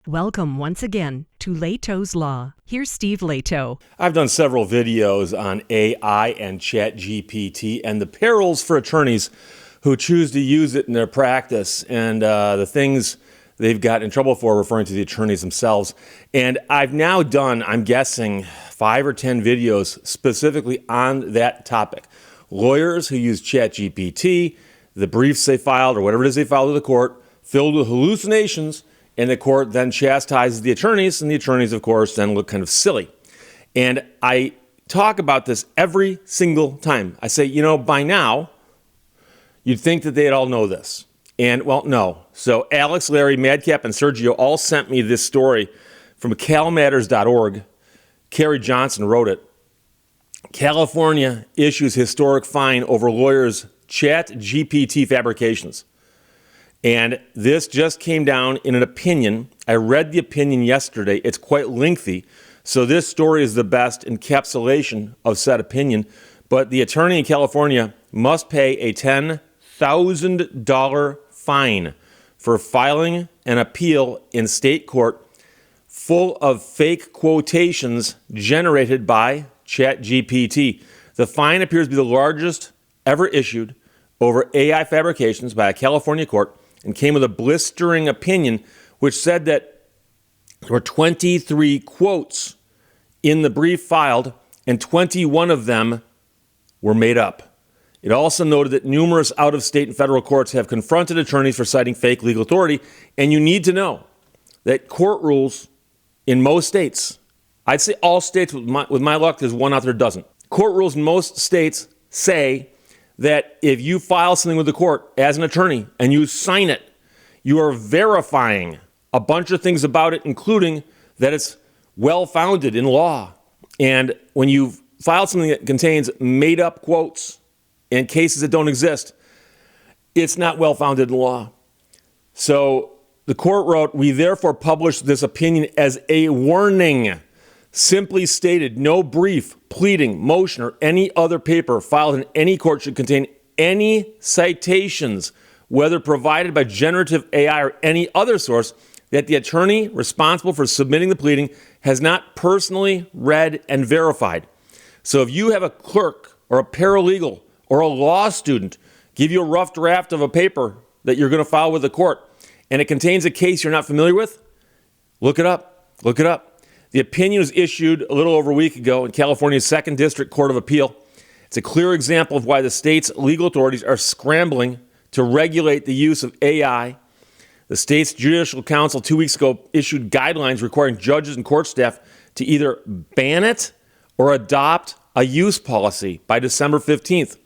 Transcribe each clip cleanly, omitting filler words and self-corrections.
Welcome once again to Lehto's Law. Here's Steve Lehto. I've done several videos on AI and ChatGPT and the perils for attorneys who choose to use it in their practice and the things they've got in trouble for, referring to the attorneys themselves. And I've now done, I'm guessing, 5 or 10 videos specifically on that topic. Lawyers who use ChatGPT, the briefs they filed or whatever it is they filed with the court, filled with hallucinations, and the court then chastises the attorneys, and the attorneys, of course, then look kind of silly. And I talk about this every single time. I say, by now, you'd think that they'd all know this. And, well, no. So Alex, Larry, Madcap, and Sergio all sent me this story from calmatters.org. Carrie Johnson wrote it. California issues historic fine over lawyers' ChatGPT fabrications. And this just came down in an opinion. I read the opinion yesterday. It's quite lengthy. So this story is the best encapsulation of said opinion. But the attorney in California must pay a $10,000 fine for filing an appeal in state court full of fake quotations generated by ChatGPT. The fine appears to be the largest ever issued over AI fabrications by a California court, and came with a blistering opinion which said that there were 23 quotes in the brief filed, and 21 of them were made up. It also noted that numerous out-of-state and federal courts have confronted attorneys for citing fake legal authority, and you need to know that court rules in most states, I'd say all states with my luck, there's one out there doesn't. Court rules in most states say that if you file something with the court as an attorney and you sign it, you are verifying a bunch of things about it, including that it's well-founded in law. And when you file something that contains made-up quotes and cases that don't exist, it's not well-founded in law. So the court wrote, "We therefore publish this opinion as a warning. Simply stated, no brief, pleading, motion, or any other paper filed in any court should contain any citations, whether provided by generative AI or any other source, that the attorney responsible for submitting the pleading has not personally read and verified." So if you have a clerk or a paralegal or a law student give you a rough draft of a paper that you're going to file with the court, and it contains a case you're not familiar with, look it up. Look it up. The opinion was issued a little over a week ago in California's 2nd District Court of Appeal. It's a clear example of why the state's legal authorities are scrambling to regulate the use of AI. The state's Judicial Council 2 weeks ago issued guidelines requiring judges and court staff to either ban it or adopt a use policy by December 15th.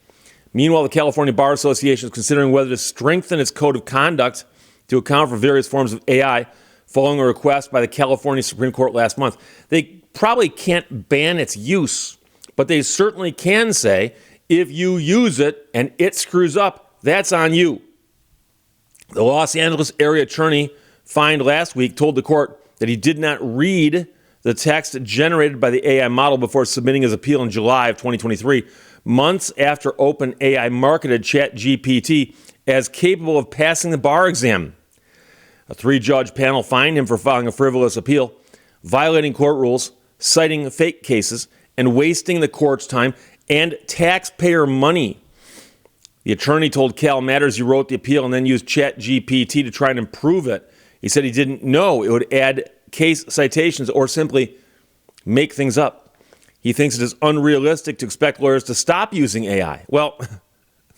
Meanwhile, the California Bar Association is considering whether to strengthen its code of conduct to account for various forms of AI, following a request by the California Supreme Court last month. They probably can't ban its use, but they certainly can say, if you use it and it screws up, that's on you. The Los Angeles area attorney fined last week told the court that he did not read the text generated by the AI model before submitting his appeal in July of 2023, months after OpenAI marketed ChatGPT as capable of passing the bar exam. A 3-judge panel fined him for filing a frivolous appeal, violating court rules, citing fake cases, and wasting the court's time and taxpayer money. The attorney told Cal Matters he wrote the appeal and then used ChatGPT to try and improve it. He said he didn't know it would add case citations or simply make things up. He thinks it is unrealistic to expect lawyers to stop using AI. Well,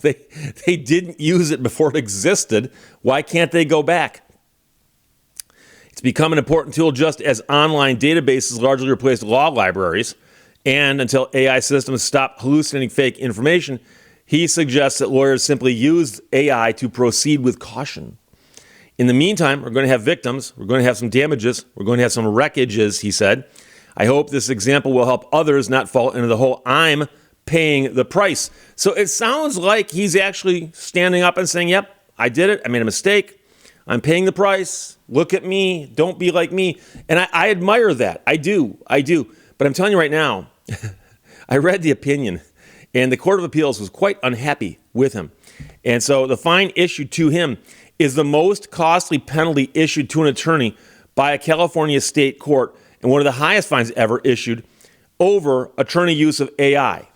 they didn't use it before it existed. Why can't they go back? It's become an important tool just as online databases largely replaced law libraries. And until AI systems stop hallucinating fake information, he suggests that lawyers simply use AI to proceed with caution. In the meantime, we're going to have victims, we're going to have some damages, we're going to have some wreckages, he said. I hope this example will help others not fall into the whole "I'm paying the price." So it sounds like he's actually standing up and saying, yep, I did it, I made a mistake, I'm paying the price, look at me, don't be like me. And I admire that, I do. But I'm telling you right now, I read the opinion, and the Court of Appeals was quite unhappy with him. And so the fine issued to him is the most costly penalty issued to an attorney by a California state court and one of the highest fines ever issued over attorney use of AI.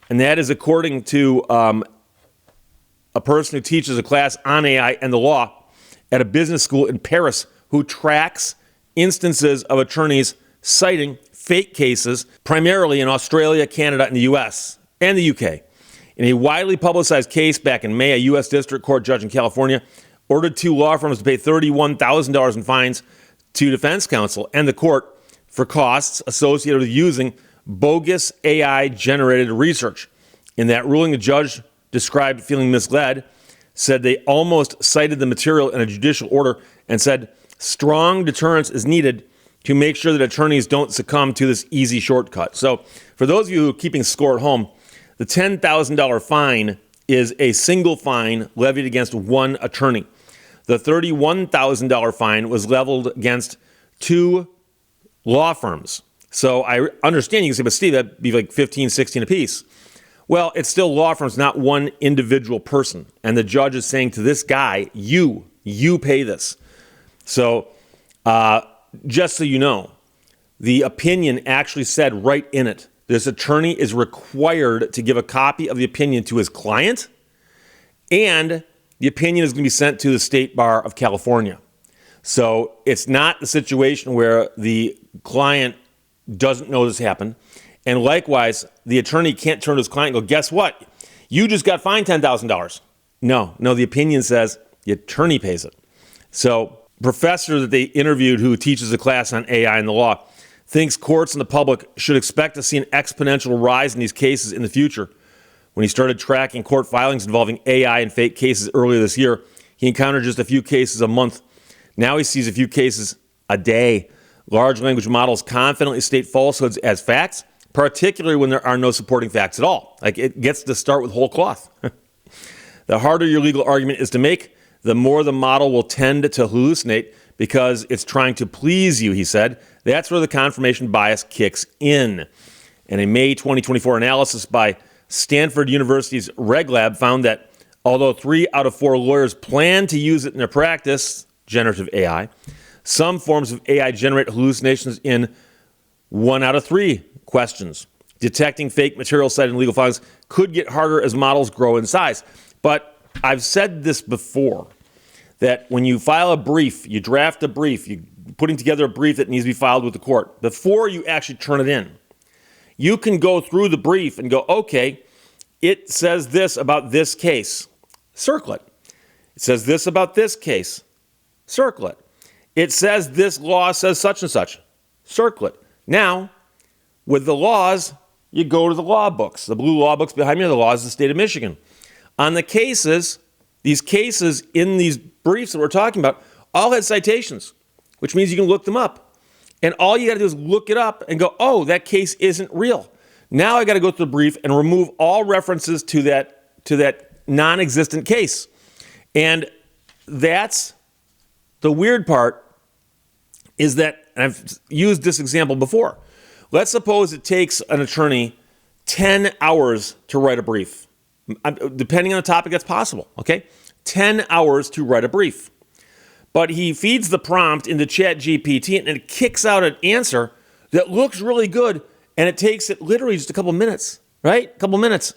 And that is according to a person who teaches a class on AI and the law at a business school in Paris who tracks instances of attorneys citing fake cases, primarily in Australia, Canada, and the US, and the UK. In a widely publicized case back in May, a U.S. District Court judge in California ordered two law firms to pay $31,000 in fines to defense counsel and the court for costs associated with using bogus AI-generated research. In that ruling, the judge described feeling misled, said they almost cited the material in a judicial order, and said strong deterrence is needed to make sure that attorneys don't succumb to this easy shortcut. So for those of you who are keeping score at home, the $10,000 fine is a single fine levied against one attorney. The $31,000 fine was leveled against two law firms. So I understand you can say, but Steve, that'd be like 15, 16 apiece. Well, it's still law firms, not one individual person. And the judge is saying to this guy, you pay this. So just so you know, the opinion actually said right in it, this attorney is required to give a copy of the opinion to his client, and the opinion is going to be sent to the State Bar of California. So it's not the situation where the client doesn't know this happened. And likewise, the attorney can't turn to his client and go, guess what? You just got fined $10,000. No, the opinion says the attorney pays it. So professor that they interviewed who teaches a class on AI and the law thinks courts and the public should expect to see an exponential rise in these cases in the future. When he started tracking court filings involving AI and fake cases earlier this year, he encountered just a few cases a month. Now he sees a few cases a day. Large language models confidently state falsehoods as facts, particularly when there are no supporting facts at all. Like, it gets to start with whole cloth. The harder your legal argument is to make, the more the model will tend to hallucinate because it's trying to please you, he said. That's where the confirmation bias kicks in. And a May 2024 analysis by Stanford University's Reg Lab found that although 3 out of 4 lawyers plan to use it in their practice, generative AI, some forms of AI generate hallucinations in 1 out of 3 questions. Detecting fake material cited in legal filings could get harder as models grow in size. But I've said this before, that when you file a brief, you draft a brief, you're putting together a brief that needs to be filed with the court, before you actually turn it in, you can go through the brief and go, okay, it says this about this case, circle it. It says this about this case, circle it. It says this law says such and such, circle it. Now, with the laws, you go to the law books. The blue law books behind me are the laws of the state of Michigan. On the cases, these cases in these briefs that we're talking about all had citations, which means you can look them up. And all you got to do is look it up and go, oh, that case isn't real. Now I got to go through the brief and remove all references to that non-existent case. And that's the weird part, is that, and I've used this example before. Let's suppose it takes an attorney 10 hours to write a brief. Depending on the topic, that's possible, okay? 10 hours to write a brief. But he feeds the prompt into ChatGPT and it kicks out an answer that looks really good, and it takes it literally just a couple minutes, right? A couple minutes.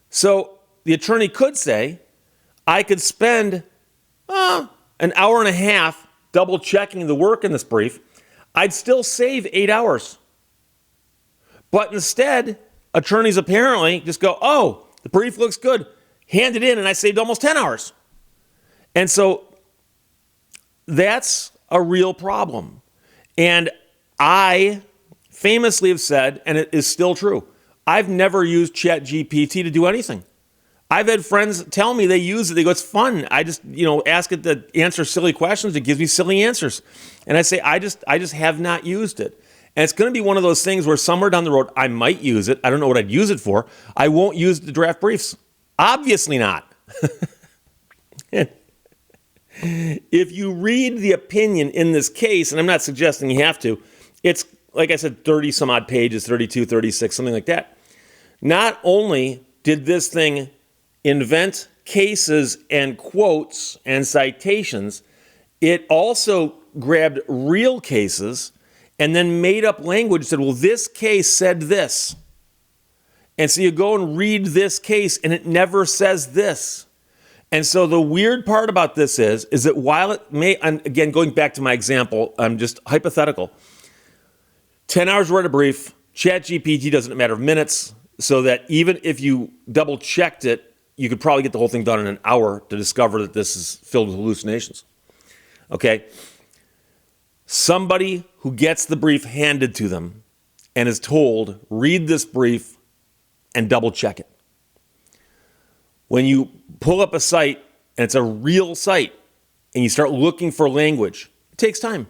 So the attorney could say, I could spend an hour and a half double checking the work in this brief. I'd still save 8 hours. But instead, attorneys apparently just go, oh, the brief looks good, hand it in, and I saved almost 10 hours. And so that's a real problem. And I famously have said, and it is still true, I've never used ChatGPT to do anything. I've had friends tell me they use it. They go, it's fun. I just, ask it to answer silly questions. It gives me silly answers. And I say, I just have not used it. And it's going to be one of those things where somewhere down the road, I might use it. I don't know what I'd use it for. I won't use it to draft briefs. Obviously not. If you read the opinion in this case, and I'm not suggesting you have to, it's, like I said, 30 some odd pages, 32, 36, something like that. Not only did this thing invent cases and quotes and citations, it also grabbed real cases and then made up language, said, well, this case said this. And so you go and read this case and it never says this. And so the weird part about this is that while it may, and again, going back to my example, I'm just hypothetical, 10 hours to write a brief, ChatGPT doesn't matter of minutes, so that even if you double checked it, you could probably get the whole thing done in an hour to discover that this is filled with hallucinations. Okay? Somebody who gets the brief handed to them and is told, read this brief and double check it. When you pull up a site and it's a real site and you start looking for language, it takes time.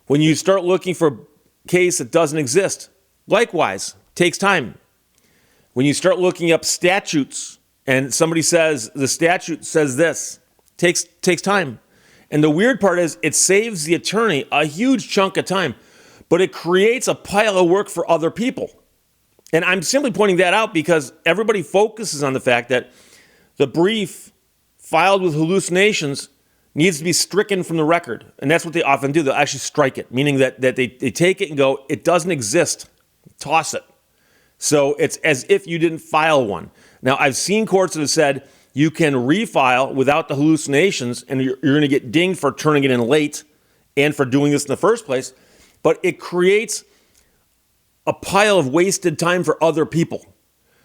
When you start looking for a case that doesn't exist, likewise, it takes time. When you start looking up statutes and somebody says the statute says this, it takes time. And the weird part is it saves the attorney a huge chunk of time, but it creates a pile of work for other people. And I'm simply pointing that out because everybody focuses on the fact that the brief filed with hallucinations needs to be stricken from the record. And that's what they often do. They'll actually strike it, meaning that they take it and go, it doesn't exist. Toss it. So it's as if you didn't file one. Now, I've seen courts that have said you can refile without the hallucinations and you're going to get dinged for turning it in late and for doing this in the first place. But it creates a pile of wasted time for other people.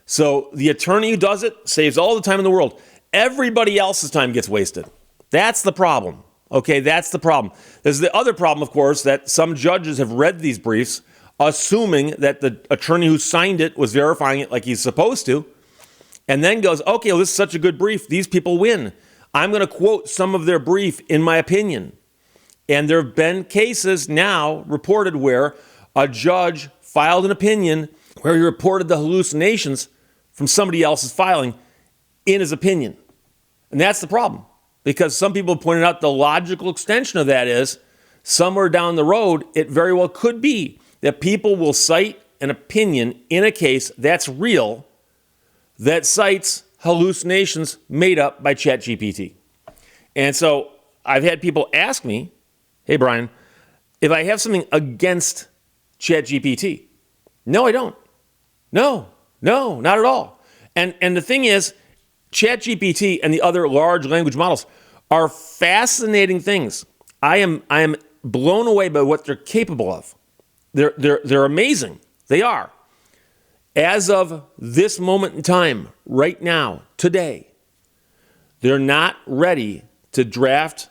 So the attorney who does it saves all the time in the world. Everybody else's time gets wasted. That's the problem. Okay, that's the problem. There's the other problem, of course, that some judges have read these briefs assuming that the attorney who signed it was verifying it like he's supposed to, and then goes, okay, well, this is such a good brief. These people win. I'm going to quote some of their brief in my opinion. And there have been cases now reported where a judge filed an opinion where he reported the hallucinations from somebody else's filing in his opinion. And that's the problem, because some people have pointed out the logical extension of that is somewhere down the road, it very well could be that people will cite an opinion in a case that's real that cites hallucinations made up by ChatGPT. And so I've had people ask me, hey, Brian, if I have something against ChatGPT. No, I don't. No, not at all. And the thing is, ChatGPT and the other large language models are fascinating things. I am blown away by what they're capable of. They're amazing. They are. As of this moment in time, right now, today, they're not ready to draft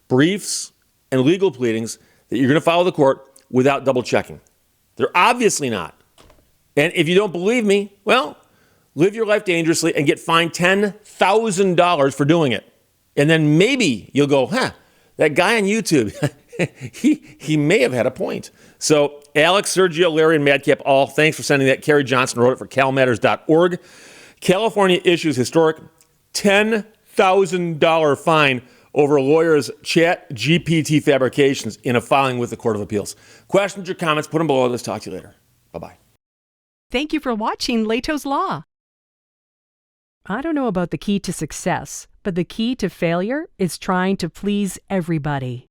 briefs and legal pleadings that you're going to file with the court without double checking. They're obviously not. And if you don't believe me, well, live your life dangerously and get fined $10,000 for doing it. And then maybe you'll go, that guy on YouTube, he may have had a point. So Alex, Sergio, Larry, and Madcap, all thanks for sending that. Carrie Johnson wrote it for calmatters.org. California issues historic $10,000 fine over lawyers' ChatGPT fabrications in a filing with the Court of Appeals. Questions or comments, put them below. Let's talk to you later. Bye-bye. Thank you for watching Lehto's Law. I don't know about the key to success, but the key to failure is trying to please everybody.